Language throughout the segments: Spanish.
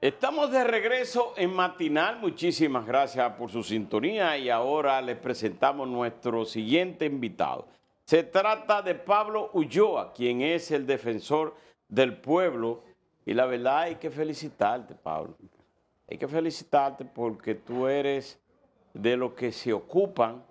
Estamos de regreso en Matinal. Muchísimas gracias por su sintonía y ahora les presentamos nuestro siguiente invitado. Se trata de Pablo Ulloa, quien es el defensor del pueblo. Y la verdad hay que felicitarte, Pablo. Hay que felicitarte porque tú eres de los que se ocupan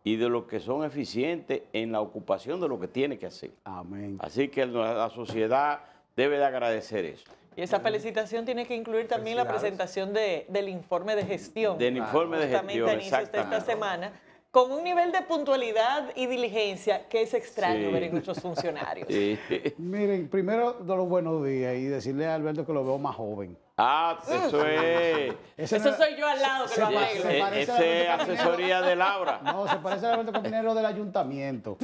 y de los que son eficientes en la ocupación de lo que tiene que hacer. Amén. Así que la sociedad debe de agradecer eso. Y esa felicitación tiene que incluir también la presentación del informe de gestión. Del informe de gestión, justamente a inicios de esta exactamente. semana, con un nivel de puntualidad y diligencia que es extraño Sí. ver en nuestros funcionarios. Sí. Miren, primero de los buenos días y decirle a Alberto que lo veo más joven. Ah, eso es. Ese Eso no- soy yo al lado que lo se arreglo. parece Esa a es Alberto asesoría de Laura. No, se parece a Alberto Caminero del ayuntamiento.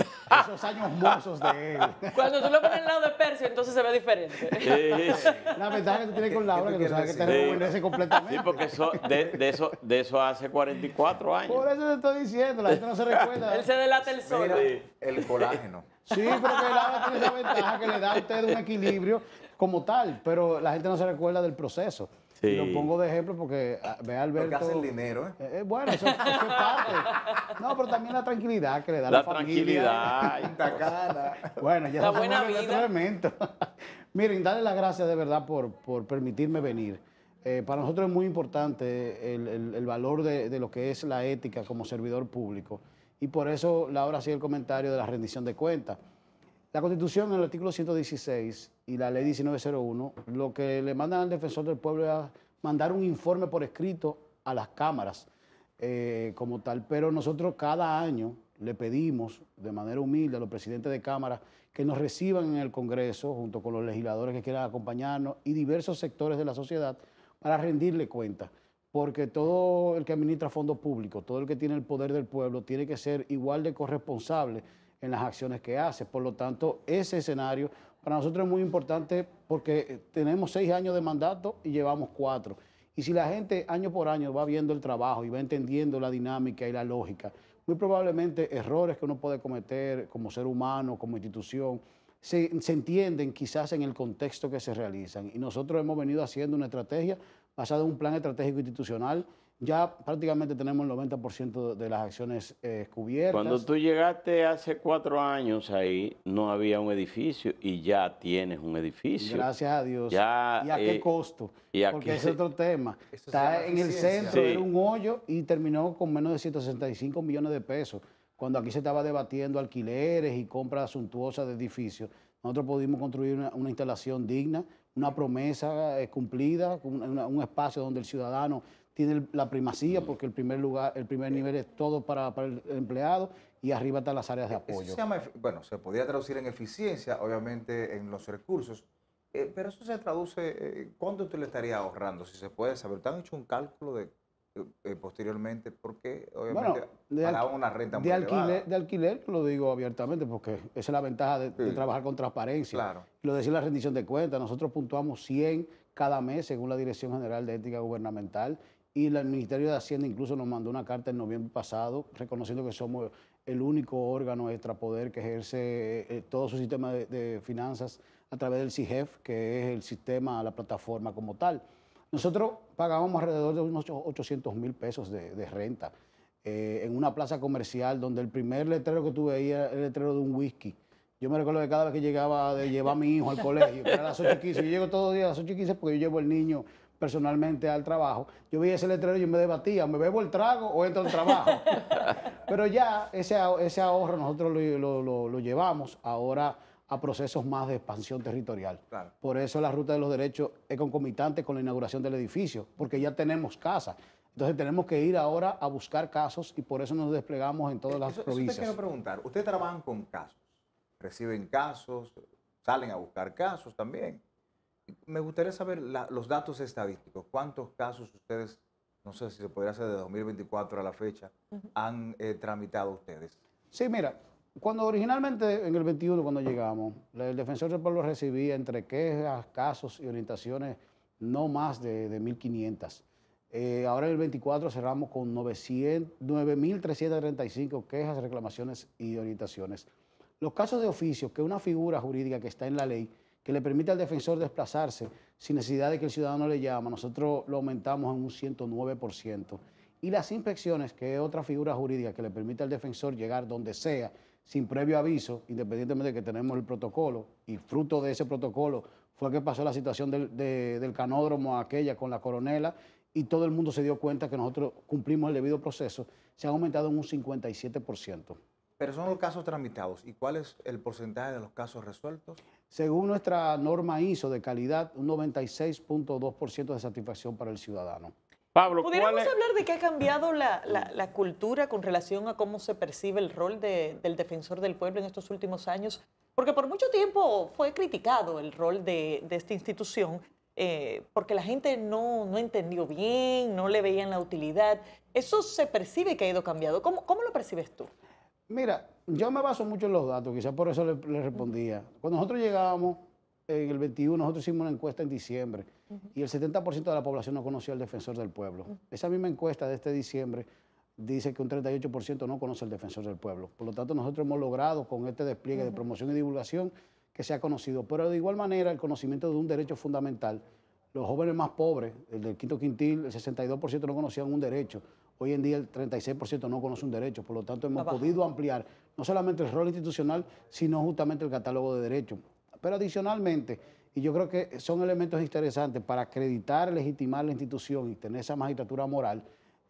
Esos años mozos de él. Cuando tú lo pones al lado de Percio, entonces se ve diferente. La ventaja que tú tienes con Laura, que tú sabes que te decir? rejuvenece completamente. Sí, porque de eso hace 44 años. Por eso te estoy diciendo, la gente no se recuerda. Él se delata el sol. Sí. El colágeno. Sí, pero que Laura tiene esa ventaja que le da a usted un equilibrio como tal, pero la gente no se recuerda del proceso. Sí. Y lo pongo de ejemplo porque ve a Alberto. Porque hace el dinero, ¿eh? Bueno, eso es parte. No, pero también la tranquilidad que le da La la familia. tranquilidad. Punta Cana. Bueno, ya La se buena vuelve vida. otro elemento. Miren, darle las gracias de verdad por permitirme venir. Para nosotros es muy importante el valor de lo que es la ética como servidor público. Y por eso Laura hacía el comentario de la rendición de cuentas. La Constitución, en el artículo 116 y la ley 1901, lo que le mandan al defensor del pueblo es mandar un informe por escrito a las cámaras como tal. Pero nosotros cada año le pedimos de manera humilde a los presidentes de cámaras que nos reciban en el Congreso, junto con los legisladores que quieran acompañarnos y diversos sectores de la sociedad, para rendirle cuentas. Porque todo el que administra fondos públicos, todo el que tiene el poder del pueblo, tiene que ser igual de corresponsable en las acciones que hace. Por lo tanto, ese escenario para nosotros es muy importante porque tenemos 6 años de mandato y llevamos 4. Y si la gente año por año va viendo el trabajo y va entendiendo la dinámica y la lógica, muy probablemente errores que uno puede cometer como ser humano, como institución, se entienden quizás en el contexto que se realizan. Y nosotros hemos venido haciendo una estrategia basada en un plan estratégico institucional. Ya prácticamente tenemos el 90% de las acciones cubiertas. Cuando tú llegaste hace 4 años ahí, no había un edificio y ya tienes un edificio. Gracias a Dios. Ya, ¿Y a qué costo? y aquí Porque ese se- es otro tema. Eso se Está llama en el eficiencia. centro, Sí. era un hoyo y terminó con menos de 165 millones de pesos. Cuando aquí se estaba debatiendo alquileres y compras suntuosas de edificios, nosotros pudimos construir una instalación digna, una promesa cumplida, un espacio donde el ciudadano tiene la primacía, porque el primer nivel es todo para el empleado y arriba están las áreas de Eso apoyo. se llama, bueno, se podría traducir en eficiencia, obviamente, en los recursos, pero eso se traduce, ¿cuánto usted le estaría ahorrando? Si se puede saber. ¿Te han hecho un cálculo de posteriormente? Porque, obviamente, pagaban una renta muy elevada. De alquiler, lo digo abiertamente, porque esa es la ventaja de Sí. trabajar con transparencia. Claro. Lo decía la rendición de cuentas, nosotros puntuamos 100 cada mes según la Dirección General de Ética Gubernamental y el Ministerio de Hacienda incluso nos mandó una carta en noviembre pasado reconociendo que somos el único órgano extrapoder que ejerce todo su sistema de finanzas a través del CIGEF, que es el sistema, la plataforma como tal. Nosotros pagábamos alrededor de unos 800,000 pesos de renta en una plaza comercial donde el primer letrero que tuve ahí era el letrero de un whisky. Yo me recuerdo que cada vez que llegaba de llevar a mi hijo al colegio, que era a las 8:15, yo llego todos los días a las 8:15 porque yo llevo el niño personalmente al trabajo, yo veía ese letrero y yo me debatía, ¿me bebo el trago o entro al trabajo? Pero ya ese ahorro nosotros lo llevamos ahora a procesos más de expansión territorial. Claro. Por eso la Ruta de los Derechos es concomitante con la inauguración del edificio, porque ya tenemos casa. Entonces tenemos que ir ahora a buscar casos y por eso nos desplegamos en todas las Eso te provincias. quiero preguntar. Ustedes trabajan con casos, reciben casos, salen a buscar casos también. Me gustaría saber los datos estadísticos. ¿Cuántos casos ustedes, no sé si se podría hacer de 2024 a la fecha, han tramitado ustedes? Sí, mira, cuando originalmente en el 21, cuando llegamos, el Defensor del Pueblo recibía entre quejas, casos y orientaciones no más de 1.500. Ahora en el 24 cerramos con 9.335 quejas, reclamaciones y orientaciones. Los casos de oficio, que es una figura jurídica que está en la ley, que le permite al defensor desplazarse sin necesidad de que el ciudadano le llame, nosotros lo aumentamos en un 109%. Y las inspecciones, que es otra figura jurídica que le permite al defensor llegar donde sea, sin previo aviso, independientemente de que tenemos el protocolo, y fruto de ese protocolo fue que pasó la situación del canódromo aquella con la coronela, y todo el mundo se dio cuenta que nosotros cumplimos el debido proceso, se han aumentado en un 57%. Pero son los casos tramitados. ¿Y cuál es el porcentaje de los casos resueltos? Según nuestra norma ISO de calidad, un 96.2% de satisfacción para el ciudadano. Pablo, ¿Pudiéramos hablar de que ha cambiado la cultura con relación a cómo se percibe el rol del defensor del pueblo en estos últimos años? Porque por mucho tiempo fue criticado el rol de esta institución, porque la gente no entendió bien, no le veían la utilidad. Eso se percibe que ha ido cambiando. ¿Cómo lo percibes tú? Mira, yo me baso mucho en los datos, quizás por eso le respondía. Cuando nosotros llegábamos en el 21, nosotros hicimos una encuesta en diciembre y el 70% de la población no conocía al defensor del pueblo. Esa misma encuesta de este diciembre dice que un 38% no conoce al defensor del pueblo. Por lo tanto, nosotros hemos logrado con este despliegue de promoción y divulgación que sea conocido. Pero de igual manera, el conocimiento de un derecho fundamental. Los jóvenes más pobres, el del quinto quintil, el 62% no conocían un derecho. Hoy en día el 36% no conoce un derecho. Por lo tanto, hemos podido ampliar no solamente el rol institucional, sino justamente el catálogo de derechos. Pero adicionalmente, y yo creo que son elementos interesantes para acreditar, legitimar la institución y tener esa magistratura moral,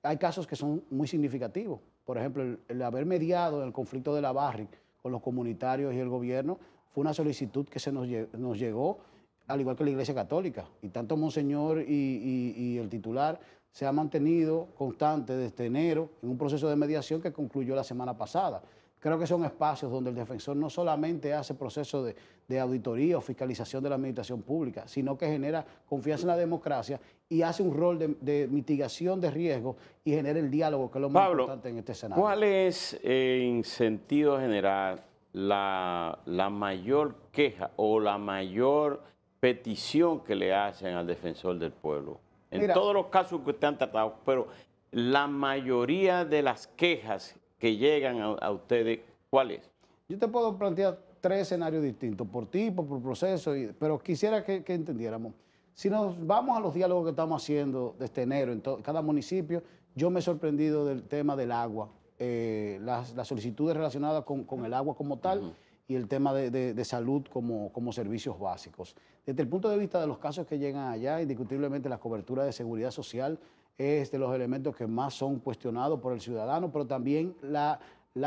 hay casos que son muy significativos. Por ejemplo, el haber mediado en el conflicto de la Barrick con los comunitarios y el gobierno fue una solicitud que se nos llegó, al igual que la Iglesia Católica. Y tanto Monseñor y el titular se ha mantenido constante desde enero en un proceso de mediación que concluyó la semana pasada. Creo que son espacios donde el defensor no solamente hace proceso de auditoría o fiscalización de la administración pública, sino que genera confianza en la democracia y hace un rol de mitigación de riesgos y genera el diálogo, que es lo más importante en este escenario. ¿Cuál es, en sentido general, la mayor queja o la mayor petición que le hacen al defensor del pueblo? En todos los casos que usted han tratado, pero la mayoría de las quejas que llegan a ustedes, ¿cuál es? Yo te puedo plantear tres escenarios distintos, por tipo, por proceso, pero quisiera que entendiéramos. Si nos vamos a los diálogos que estamos haciendo desde enero en cada municipio, yo me he sorprendido del tema del agua, las solicitudes relacionadas con el agua como tal y el tema de salud como servicios básicos. Desde el punto de vista de los casos que llegan allá, indiscutiblemente la cobertura de seguridad social es de los elementos que más son cuestionados por el ciudadano, pero también la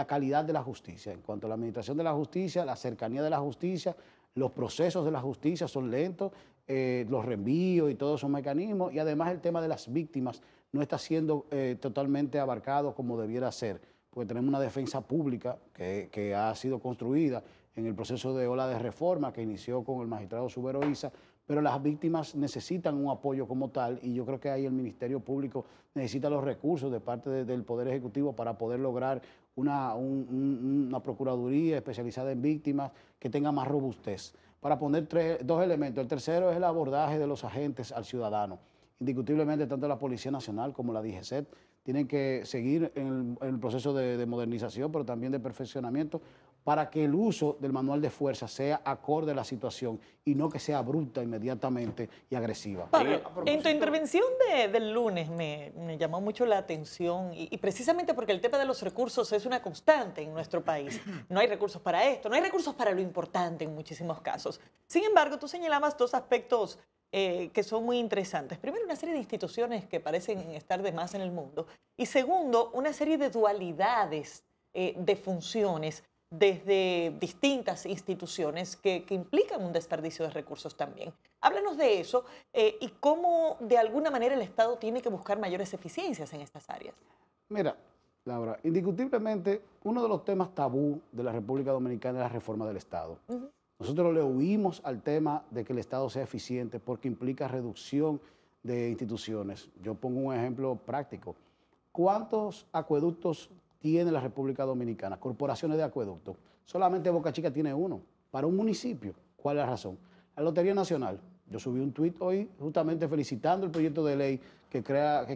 calidad de la justicia. En cuanto a la administración de la justicia, la cercanía de la justicia, los procesos de la justicia son lentos, los reenvíos y todos esos mecanismos, y además el tema de las víctimas no está siendo totalmente abarcado como debiera ser, porque tenemos una defensa pública que ha sido construida en el proceso de ola de reforma que inició con el magistrado Subero Isa, pero las víctimas necesitan un apoyo como tal y yo creo que ahí el Ministerio Público necesita los recursos de parte del Poder Ejecutivo para poder lograr una Procuraduría especializada en víctimas que tenga más robustez. Para poner dos elementos. El tercero es el abordaje de los agentes al ciudadano. Indiscutiblemente, tanto la Policía Nacional como la DGCET tienen que seguir en el proceso de modernización, pero también de perfeccionamiento, para que el uso del manual de fuerza sea acorde a la situación y no que sea abrupta inmediatamente y agresiva. Pablo, en tu intervención del lunes me llamó mucho la atención y precisamente porque el tema de los recursos es una constante en nuestro país. No hay recursos para esto, no hay recursos para lo importante en muchísimos casos. Sin embargo, tú señalabas dos aspectos que son muy interesantes. Primero, una serie de instituciones que parecen estar de más en el mundo. Y segundo, una serie de dualidades de funciones desde distintas instituciones que implican un desperdicio de recursos también. Háblanos de eso y cómo de alguna manera el Estado tiene que buscar mayores eficiencias en estas áreas. Mira, Laura, indiscutiblemente uno de los temas tabú de la República Dominicana es la reforma del Estado. Nosotros le huimos al tema de que el Estado sea eficiente porque implica reducción de instituciones. Yo pongo un ejemplo práctico. ¿Cuántos acueductos tiene la República Dominicana? Corporaciones de acueductos. Solamente Boca Chica tiene uno. Para un municipio, ¿cuál es la razón? La Lotería Nacional, Yo subí un tuit hoy justamente felicitando el proyecto de ley que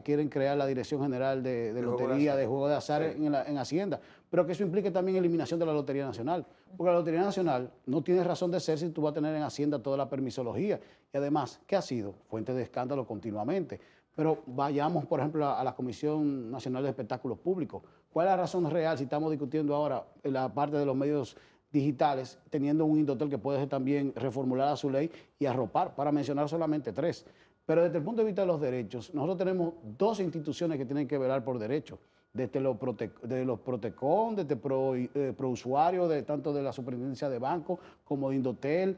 quieren crear la Dirección General de Lotería, de Juego de Azar en Hacienda, pero que eso implique también eliminación de la Lotería Nacional, porque la Lotería Nacional no tiene razón de ser si tú vas a tener en Hacienda toda la permisología, y además, ¿qué ha sido? Fuente de escándalo continuamente. Pero vayamos, por ejemplo, a la Comisión Nacional de Espectáculos Públicos. ¿Cuál es la razón real si estamos discutiendo ahora en la parte de los medios digitales, teniendo un Indotel que puede también reformular a su ley y arropar, para mencionar solamente 3? Pero desde el punto de vista de los derechos, nosotros tenemos 2 instituciones que tienen que velar por derechos, desde los Protecon, desde Prousuario, tanto de la Superintendencia de Banco como de Indotel.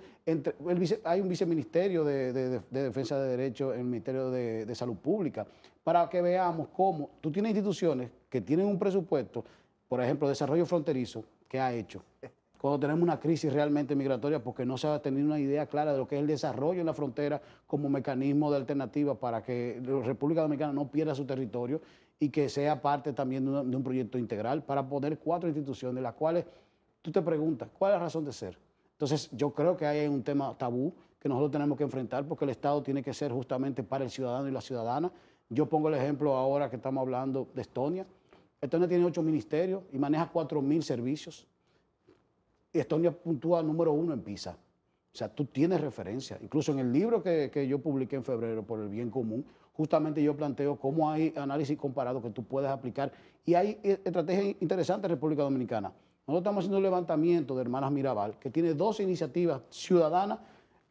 Hay un viceministerio de Defensa de Derechos en el Ministerio de Salud Pública, para que veamos cómo tú tienes instituciones que tienen un presupuesto, por ejemplo, desarrollo fronterizo, que ha hecho cuando tenemos una crisis realmente migratoria, porque no se ha tenido una idea clara de lo que es el desarrollo en la frontera como mecanismo de alternativa para que la República Dominicana no pierda su territorio y que sea parte también de un proyecto integral para poner 4 instituciones, las cuales tú te preguntas, ¿cuál es la razón de ser? Entonces, yo creo que hay un tema tabú que nosotros tenemos que enfrentar, porque el Estado tiene que ser justamente para el ciudadano y la ciudadana. Yo pongo el ejemplo ahora que estamos hablando de Estonia. Estonia tiene 8 ministerios y maneja 4.000 servicios. Estonia puntúa número 1 en PISA. O sea, tú tienes referencia. Incluso en el libro que yo publiqué en febrero, Por el Bien Común, justamente yo planteo cómo hay análisis comparado que tú puedes aplicar. Y hay estrategias interesantes en República Dominicana. Nosotros estamos haciendo un levantamiento de Hermanas Mirabal, que tiene 2 iniciativas ciudadanas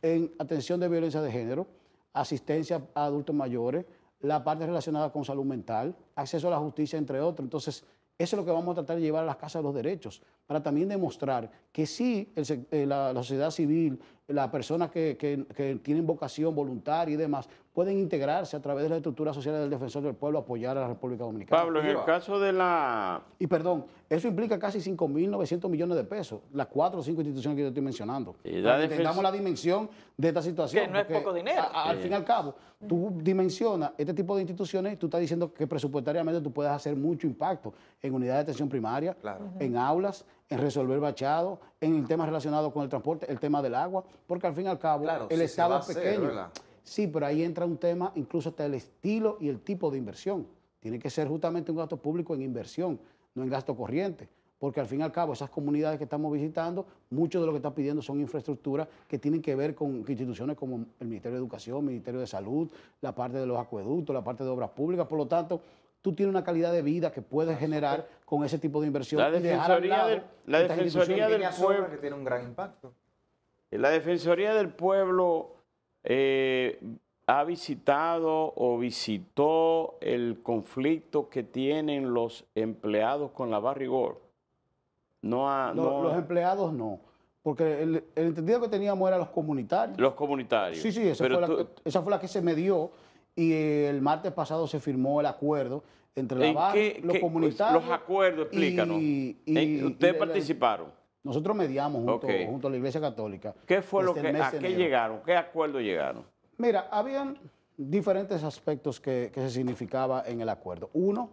en atención de violencia de género, asistencia a adultos mayores, la parte relacionada con salud mental, acceso a la justicia, entre otros. Entonces, eso es lo que vamos a tratar de llevar a las casas de los derechos, para también demostrar que sí, la sociedad civil, las personas que tienen vocación voluntaria y demás, pueden integrarse a través de las estructuras sociales del Defensor del Pueblo, apoyar a la República Dominicana. Pablo, en el caso de la... Y perdón, eso implica casi 5.900 millones de pesos, las 4 o 5 instituciones que yo estoy mencionando. Para que entendamos la dimensión de esta situación. Que no es poco dinero. Al fin y al cabo, tú dimensionas este tipo de instituciones y tú estás diciendo que presupuestariamente tú puedes hacer mucho impacto en unidades de atención primaria, en aulas, en resolver bachados, en el tema relacionado con el transporte, el tema del agua, porque al fin y al cabo el Estado es pequeño. Sí, pero ahí entra un tema, incluso hasta el estilo y el tipo de inversión. Tiene que ser justamente un gasto público en inversión, no en gasto corriente, porque al fin y al cabo esas comunidades que estamos visitando, mucho de lo que están pidiendo son infraestructuras que tienen que ver con instituciones como el Ministerio de Educación, el Ministerio de Salud, la parte de los acueductos, la parte de obras públicas. Por lo tanto, tú tienes una calidad de vida que puedes generar con ese tipo de inversión. La Defensoría del Pueblo, que tiene un gran impacto. La Defensoría del Pueblo ha visitado o visitó el conflicto que tienen los empleados con la Barrigor. Los empleados no, porque el entendido que teníamos era los comunitarios. Los comunitarios. Sí, esa fue la que se me dio, y el martes pasado se firmó el acuerdo entre la Barra, los comunitarios. Los acuerdos, explícanos. ¿Ustedes participaron? Nosotros mediamos junto a la Iglesia Católica. ¿Qué fue a qué llegaron? ¿Qué acuerdo llegaron? Mira, habían diferentes aspectos que se significaba en el acuerdo. Uno,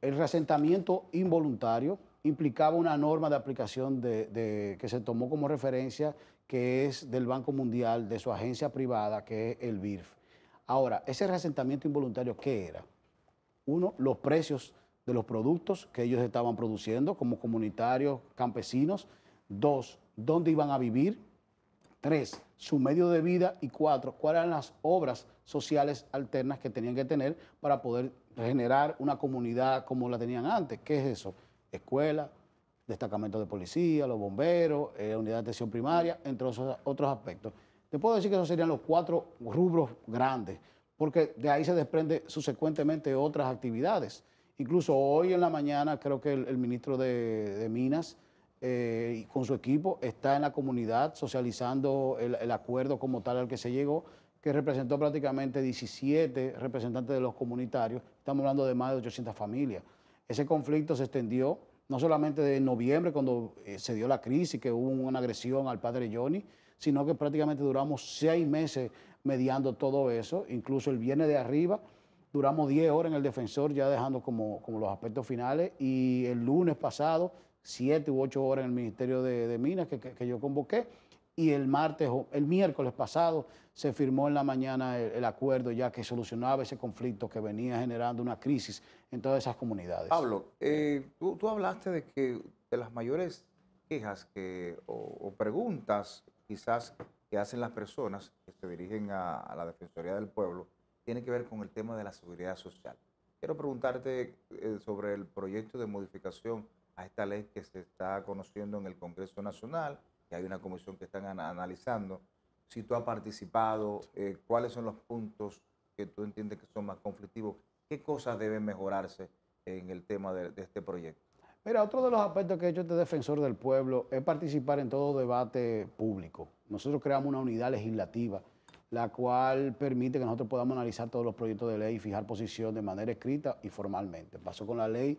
el reasentamiento involuntario implicaba una norma de aplicación que se tomó como referencia, que es del Banco Mundial, de su agencia privada, que es el BIRF. Ahora, ese reasentamiento involuntario, ¿qué era? Uno, los precios de los productos que ellos estaban produciendo como comunitarios, campesinos. 2, dónde iban a vivir. 3, su medio de vida. Y 4, cuáles eran las obras sociales alternas que tenían que tener para poder generar una comunidad como la tenían antes. ¿Qué es eso? Escuela, destacamento de policía, los bomberos, unidad de atención primaria, entre otros aspectos. Te puedo decir que esos serían los 4 rubros grandes, porque de ahí se desprende subsecuentemente otras actividades. Incluso hoy en la mañana creo que el ministro de Minas con su equipo está en la comunidad socializando el acuerdo como tal al que se llegó, que representó prácticamente 17 representantes de los comunitarios. Estamos hablando de más de 800 familias. Ese conflicto se extendió no solamente de noviembre, cuando se dio la crisis, que hubo una agresión al padre Johnny, sino que prácticamente duramos 6 meses mediando todo eso. Incluso el viernes de arriba duramos 10 horas en el Defensor, ya dejando como los aspectos finales, y el lunes pasado 7 u 8 horas en el Ministerio de Minas que yo convoqué, y el miércoles pasado se firmó en la mañana el acuerdo ya que solucionaba ese conflicto que venía generando una crisis en todas esas comunidades. Pablo, tú hablaste de que de las mayores quejas o preguntas quizás que hacen las personas que se dirigen a la Defensoría del Pueblo tiene que ver con el tema de la seguridad social. Quiero preguntarte sobre el proyecto de modificación a esta ley que se está conociendo en el Congreso Nacional, que hay una comisión que están analizando. Si tú has participado, cuáles son los puntos que tú entiendes que son más conflictivos, qué cosas deben mejorarse en el tema de este proyecto. Mira, otro de los aspectos que ha hecho este defensor del pueblo es participar en todo debate público. Nosotros creamos una unidad legislativa, la cual permite que nosotros podamos analizar todos los proyectos de ley y fijar posición de manera escrita y formalmente. Pasó con la ley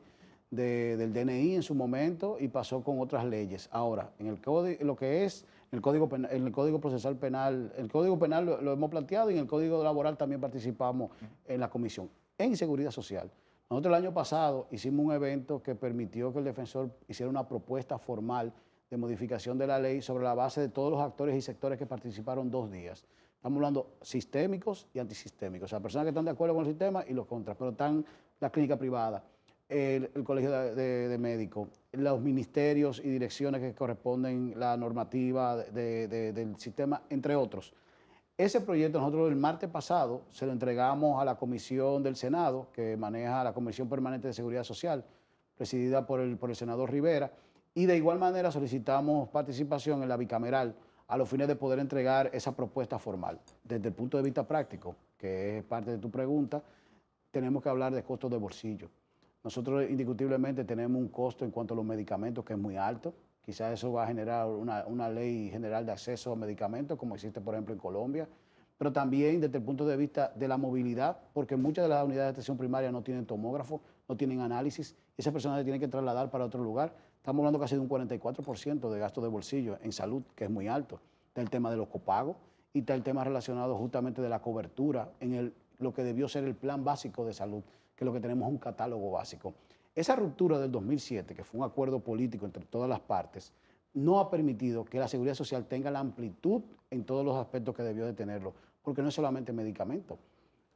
del DNI en su momento y pasó con otras leyes. Ahora, en el código, lo que es el Código Penal, en el Código Procesal Penal, el Código Penal lo hemos planteado y en el Código Laboral también participamos en la comisión. En Seguridad Social, nosotros el año pasado hicimos un evento que permitió que el defensor hiciera una propuesta formal de modificación de la ley sobre la base de todos los actores y sectores que participaron 2 días. Estamos hablando sistémicos y antisistémicos, o sea, personas que están de acuerdo con el sistema y los contras, pero están la clínica privada, el colegio de médicos, los ministerios y direcciones que corresponden la normativa del sistema, entre otros. Ese proyecto nosotros el martes pasado se lo entregamos a la comisión del Senado, que maneja la Comisión Permanente de Seguridad Social, presidida por el senador Rivera, y de igual manera solicitamos participación en la bicameral a los fines de poder entregar esa propuesta formal. Desde el punto de vista práctico, que es parte de tu pregunta, tenemos que hablar de costos de bolsillo. Nosotros indiscutiblemente tenemos un costo en cuanto a los medicamentos que es muy alto. Quizás eso va a generar una ley general de acceso a medicamentos, como existe, por ejemplo, en Colombia. Pero también desde el punto de vista de la movilidad, porque muchas de las unidades de atención primaria no tienen tomógrafo, no tienen análisis, y esas personas se tienen que trasladar para otro lugar. Estamos hablando casi de un 44% de gasto de bolsillo en salud, que es muy alto. Está el tema de los copagos y está el tema relacionado justamente de la cobertura en lo que debió ser el plan básico de salud, que lo que tenemos es un catálogo básico. Esa ruptura del 2007, que fue un acuerdo político entre todas las partes, no ha permitido que la seguridad social tenga la amplitud en todos los aspectos que debió de tenerlo, porque no es solamente medicamentos.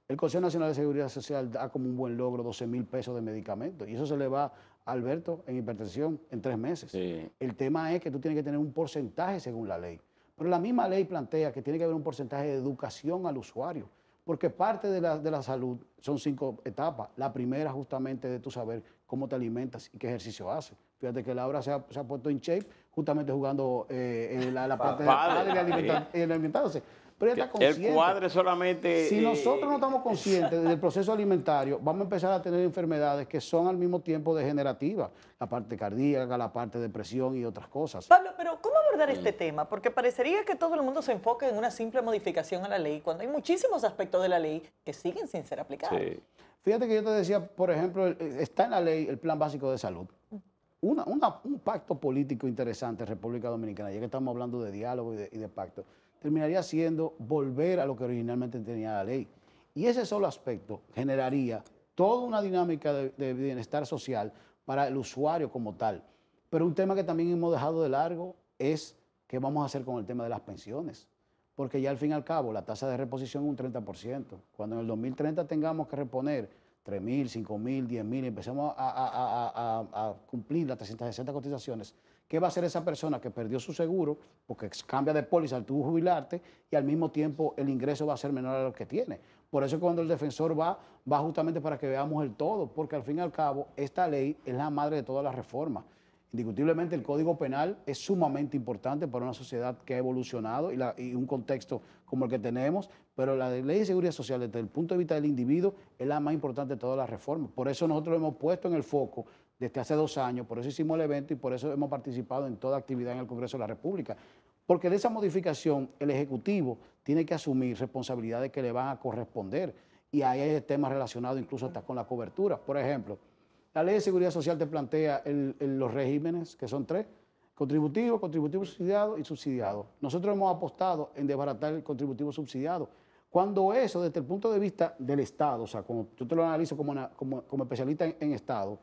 El Consejo Nacional de Seguridad Social da como un buen logro 12.000 pesos de medicamentos y eso se le va a Alberto en hipertensión en 3 meses. Sí. El tema es que tú tienes que tener un porcentaje según la ley, pero la misma ley plantea que tiene que haber un porcentaje de educación al usuario, porque parte de la salud son 5 etapas. La primera justamente de tu saber cómo te alimentas y qué ejercicio haces. Fíjate que Laura se ha puesto en shape justamente jugando en la parte de padre y alimentándose. Pero ella está consciente. El cuadre solamente... Si nosotros no estamos conscientes del proceso alimentario, vamos a empezar a tener enfermedades que son al mismo tiempo degenerativas. La parte cardíaca, la parte de presión y otras cosas. Pablo, pero ¿cómo abordar este tema? Porque parecería que todo el mundo se enfoca en una simple modificación a la ley, cuando hay muchísimos aspectos de la ley que siguen sin ser aplicados. Sí. Fíjate que yo te decía, por ejemplo, está en la ley el Plan Básico de Salud. Un pacto político interesante en República Dominicana, ya que estamos hablando de diálogo y de pacto, terminaría siendo volver a lo que originalmente tenía la ley. Y ese solo aspecto generaría toda una dinámica de bienestar social para el usuario como tal. Pero un tema que también hemos dejado de largo es qué vamos a hacer con el tema de las pensiones. Porque ya al fin y al cabo la tasa de reposición es un 30%. Cuando en el 2030 tengamos que reponer 3.000, 5.000, 10.000 y empecemos a cumplir las 360 cotizaciones, ¿qué va a hacer esa persona que perdió su seguro porque cambia de póliza al tú jubilarte y al mismo tiempo el ingreso va a ser menor a lo que tiene? Por eso es cuando el defensor va justamente para que veamos el todo, porque al fin y al cabo esta ley es la madre de todas las reformas. Indiscutiblemente el Código Penal es sumamente importante para una sociedad que ha evolucionado y un contexto como el que tenemos, pero la Ley de Seguridad Social desde el punto de vista del individuo es la más importante de todas las reformas. Por eso nosotros lo hemos puesto en el foco desde hace 2 años, por eso hicimos el evento y por eso hemos participado en toda actividad en el Congreso de la República. Porque de esa modificación el Ejecutivo tiene que asumir responsabilidades que le van a corresponder y ahí hay temas relacionados incluso hasta con la cobertura. Por ejemplo, la Ley de Seguridad Social te plantea los regímenes, que son 3, contributivo, contributivo subsidiado y subsidiado. Nosotros hemos apostado en desbaratar el contributivo subsidiado. Cuando eso, desde el punto de vista del Estado, o sea, como yo te lo analizo como especialista en Estado,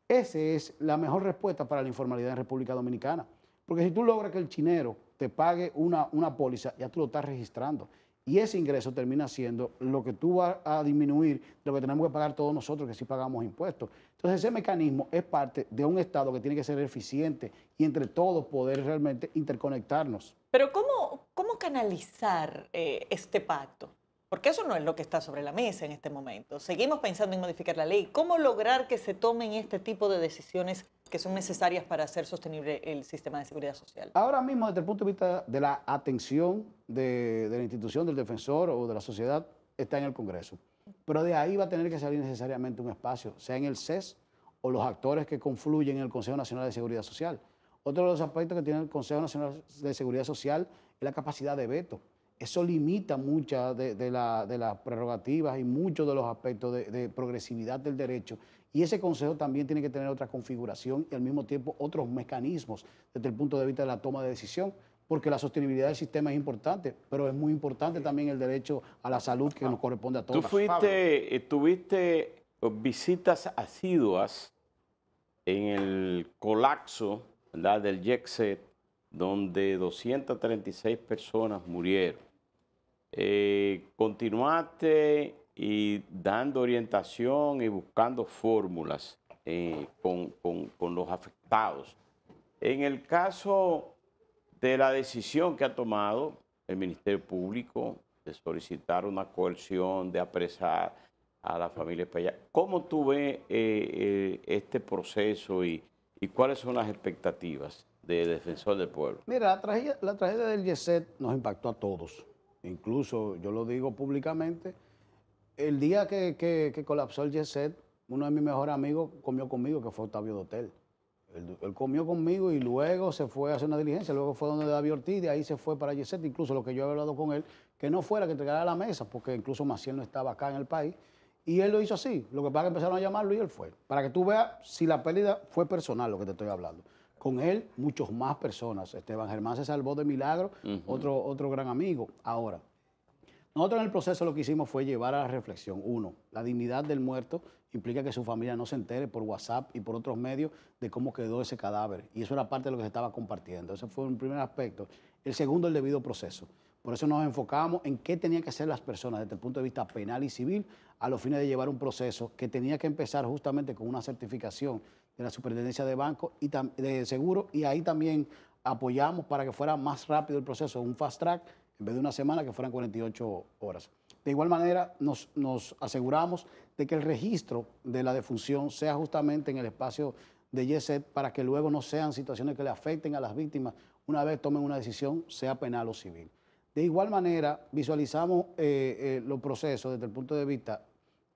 esa es la mejor respuesta para la informalidad en República Dominicana. Porque si tú logras que el chinero te pague una póliza, ya tú lo estás registrando. Y ese ingreso termina siendo lo que tú vas a disminuir de lo que tenemos que pagar todos nosotros, que sí pagamos impuestos. Entonces, ese mecanismo es parte de un Estado que tiene que ser eficiente y entre todos poder realmente interconectarnos. Pero ¿cómo canalizar este pacto? Porque eso no es lo que está sobre la mesa en este momento. Seguimos pensando en modificar la ley. ¿Cómo lograr que se tomen este tipo de decisiones que son necesarias para hacer sostenible el sistema de seguridad social? Ahora mismo, desde el punto de vista de la atención de la institución, del defensor o de la sociedad, está en el Congreso. Pero de ahí va a tener que salir necesariamente un espacio, sea en el CES o los actores que confluyen en el Consejo Nacional de Seguridad Social. Otro de los aspectos que tiene el Consejo Nacional de Seguridad Social es la capacidad de veto. Eso limita muchas de las prerrogativas y muchos de los aspectos de progresividad del derecho. Y ese consejo también tiene que tener otra configuración y al mismo tiempo otros mecanismos desde el punto de vista de la toma de decisión, porque la sostenibilidad del sistema es importante, pero es muy importante también el derecho a la salud que nos corresponde a todos. Tuviste visitas asiduas en el colapso, ¿verdad?, del Jet-Set, donde 236 personas murieron. Continuaste y dando orientación y buscando fórmulas con los afectados. En el caso de la decisión que ha tomado el Ministerio Público de solicitar una coerción, de apresar a la familia Espaillat, ¿cómo tú ves este proceso y cuáles son las expectativas de Defensor del Pueblo? Mira, la tragedia del Jet-Set nos impactó a todos. Incluso, yo lo digo públicamente, el día que colapsó el Jet-Set, uno de mis mejores amigos comió conmigo, que fue Octavio Dotel. Él comió conmigo y luego se fue a hacer una diligencia, luego fue donde David Ortiz, de ahí se fue para Jet-Set, incluso lo que yo había hablado con él, que no fuera, que entregara la mesa, porque incluso Maciel no estaba acá en el país, y él lo hizo así. Lo que pasa es que empezaron a llamarlo y él fue. Para que tú veas si la pérdida fue personal, lo que te estoy hablando. Con él, muchos más personas. Esteban Germán se salvó de milagro, otro gran amigo. Ahora, nosotros en el proceso lo que hicimos fue llevar a la reflexión. Uno, la dignidad del muerto implica que su familia no se entere por WhatsApp y por otros medios de cómo quedó ese cadáver. Y eso era parte de lo que se estaba compartiendo. Ese fue un primer aspecto. El segundo, el debido proceso. Por eso nos enfocamos en qué tenían que hacer las personas desde el punto de vista penal y civil a los fines de llevar un proceso que tenía que empezar justamente con una certificación de la Superintendencia de Banco y de Seguro, y ahí también apoyamos para que fuera más rápido el proceso, un fast track, en vez de una semana que fueran 48 horas. De igual manera, nos aseguramos de que el registro de la defunción sea justamente en el espacio de Jet-Set para que luego no sean situaciones que le afecten a las víctimas una vez tomen una decisión, sea penal o civil. De igual manera, visualizamos los procesos desde el punto de vista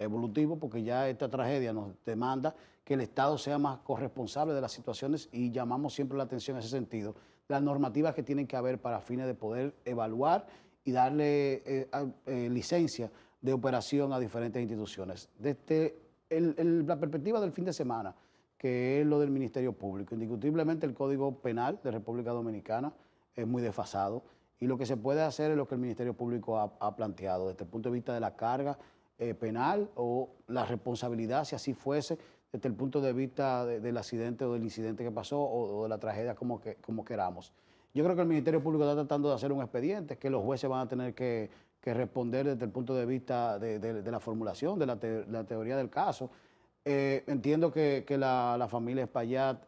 evolutivo, porque ya esta tragedia nos demanda que el Estado sea más corresponsable de las situaciones y llamamos siempre la atención en ese sentido. Las normativas que tienen que haber para fines de poder evaluar y darle licencia de operación a diferentes instituciones. Desde la perspectiva del fin de semana, que es lo del Ministerio Público, indiscutiblemente el Código Penal de República Dominicana es muy desfasado y lo que se puede hacer es lo que el Ministerio Público ha planteado desde el punto de vista de la carga penal o la responsabilidad, si así fuese, desde el punto de vista del accidente o del incidente que pasó o de la tragedia como queramos. Yo creo que el Ministerio Público está tratando de hacer un expediente que los jueces van a tener que responder desde el punto de vista de la formulación, de la teoría del caso. Entiendo que la familia Espaillat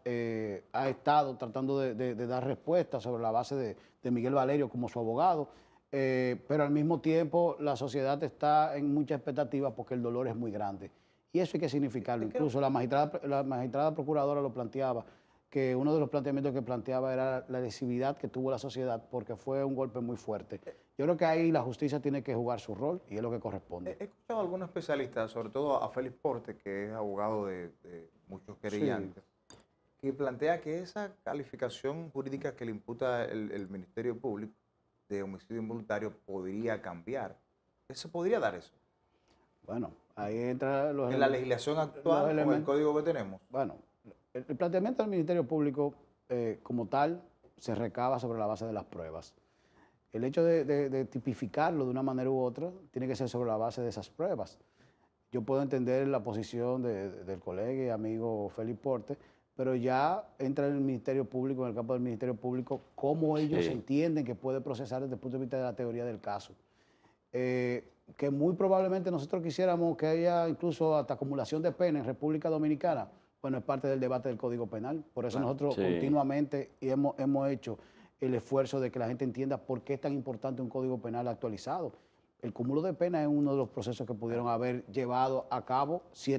ha estado tratando de dar respuestas sobre la base de Miguel Valerio como su abogado, pero al mismo tiempo la sociedad está en mucha expectativa porque el dolor es muy grande. Y eso hay que significarlo. Incluso la magistrada procuradora lo planteaba, que uno de los planteamientos que planteaba era la lesividad que tuvo la sociedad porque fue un golpe muy fuerte. Yo creo que ahí la justicia tiene que jugar su rol y es lo que corresponde. He escuchado a algunos especialistas, sobre todo a Félix Porte, que es abogado de muchos querellantes, que plantea que esa calificación jurídica que le imputa el Ministerio Público de homicidio involuntario podría cambiar. ¿Se podría dar eso? Bueno, ahí entra los... ¿En la legislación actual o el código que tenemos? Bueno, el planteamiento del Ministerio Público como tal se recaba sobre la base de las pruebas. El hecho de tipificarlo de una manera u otra tiene que ser sobre la base de esas pruebas. Yo puedo entender la posición del colega y amigo Félix Porte, pero ya entra en el Ministerio Público, en el campo del Ministerio Público, cómo ellos entienden que puede procesar desde el punto de vista de la teoría del caso. Que muy probablemente nosotros quisiéramos que haya incluso hasta acumulación de pena en República Dominicana. Bueno, es parte del debate del Código Penal. Por eso nosotros continuamente hemos hecho el esfuerzo de que la gente entienda por qué es tan importante un Código Penal actualizado. El cúmulo de pena es uno de los procesos que pudieron haber llevado a cabo si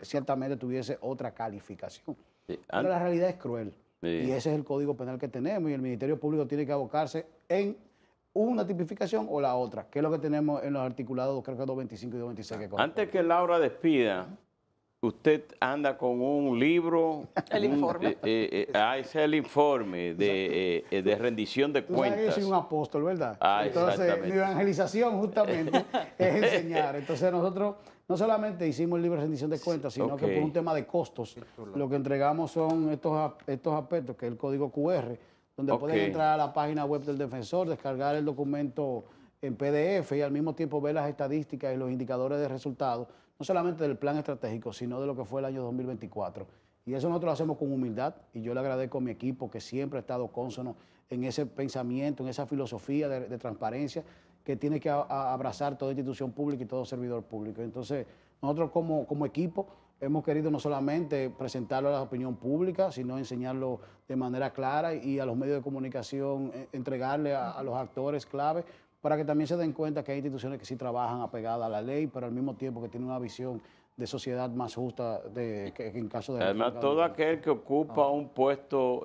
ciertamente tuviese otra calificación. Pero la realidad es cruel. Y ese es el Código Penal que tenemos y el Ministerio Público tiene que abocarse en una tipificación o la otra, que es lo que tenemos en los articulados, creo que 225 y 226. Antes que Laura despida, usted anda con un libro. El informe. Ese es el informe de rendición de cuentas. Yo soy un apóstol, ¿verdad? Entonces, mi evangelización justamente es enseñar. Entonces, nosotros no solamente hicimos el libro de rendición de cuentas, sino que por un tema de costos, lo que entregamos son estos aspectos, que es el código QR, donde pueden entrar a la página web del defensor, descargar el documento en PDF y al mismo tiempo ver las estadísticas y los indicadores de resultados, no solamente del plan estratégico, sino de lo que fue el año 2024. Y eso nosotros lo hacemos con humildad y yo le agradezco a mi equipo que siempre ha estado cónsono en ese pensamiento, en esa filosofía de transparencia que tiene que abrazar toda institución pública y todo servidor público. Entonces, nosotros como equipo hemos querido no solamente presentarlo a la opinión pública, sino enseñarlo de manera clara y a los medios de comunicación entregarle a los actores clave para que también se den cuenta que hay instituciones que sí trabajan apegadas a la ley, pero al mismo tiempo que tienen una visión de sociedad más justa que en caso de... Además, todo aquel que ocupa un puesto,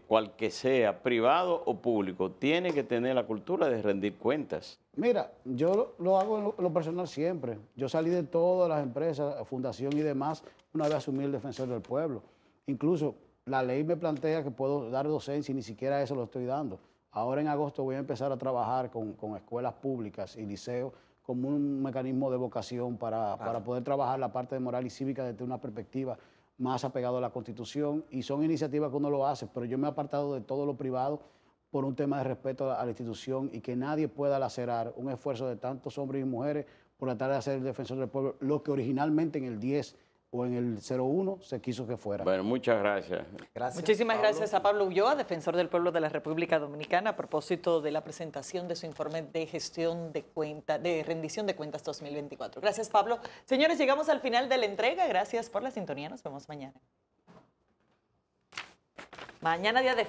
cual que sea, privado o público, tiene que tener la cultura de rendir cuentas. Mira, yo lo hago en lo personal siempre. Yo salí de todas las empresas, fundación y demás, una vez asumí el defensor del pueblo. Incluso la ley me plantea que puedo dar docencia y ni siquiera eso lo estoy dando. Ahora en agosto voy a empezar a trabajar con escuelas públicas y liceos como un mecanismo de vocación para poder trabajar la parte de moral y cívica desde una perspectiva más apegada a la Constitución. Y son iniciativas que uno lo hace, pero yo me he apartado de todo lo privado por un tema de respeto a la institución y que nadie pueda lacerar un esfuerzo de tantos hombres y mujeres por tratar de hacer el defensor del pueblo, lo que originalmente en el 10 o en el 01 se quiso que fuera. Bueno, muchas gracias. Muchísimas gracias a Pablo Ulloa, defensor del pueblo de la República Dominicana, a propósito de la presentación de su informe de gestión de cuentas, de rendición de cuentas 2024. Gracias, Pablo. Señores, llegamos al final de la entrega. Gracias por la sintonía. Nos vemos mañana. Mañana, día de...